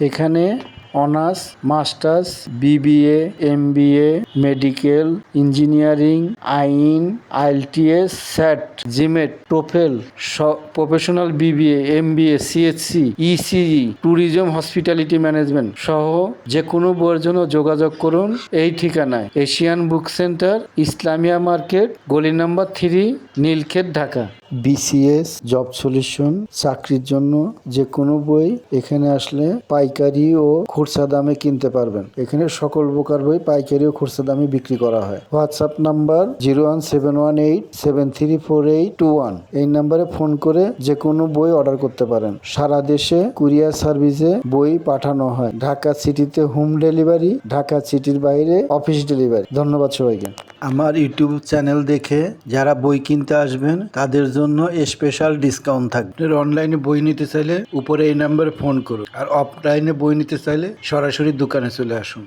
এখানে honours, masters, BBA, MBA, medical, engineering, আইন, IELTS, SAT, GMAT, TOEFL, professional BBA, MBA, CSC, ECE, tourism, hospitality management সহ যে কোনো বইয়ের জন্য যোগাযোগ করুন এই ঠিকানায়। Asian book centre, Islamia market, গলি number 3, Nilkhet, Dhaka. BCS, job solution, চাকরির জন্য যে কোনো বই এখানে আসলে পাইকারি ও খুচরা দামে কিনতে পারবেন। এখানে সকল প্রকার বই পাইকারি ও খুচরা দামে বিক্রি করা হয়। WhatsApp number 01718734821। এই নাম্বারে ফোন করে যে কোনো বই অর্ডার করতে পারেন। সারা দেশে কুরিয়ার সার্ভিসে বই পাঠানো হয়। ঢাকা সিটিতে হোম ডেলিভারি, ঢাকা সিটির বাইরে অফিস ডেলিভারি। ধন্যবাদ সবাইকে। আমার ইউটিউব চ্যানেল দেখে যারা বই কিনতে আসবেন তাদের জন্য স্পেশাল ডিসকাউন্ট থাকবে। অনলাইনে বই নিতে চাইলে উপরে এই নাম্বারে ফোন করুন, আর অফলাইনে বই নিতে চাইলে সরাসরি দোকানে চলে আসুন।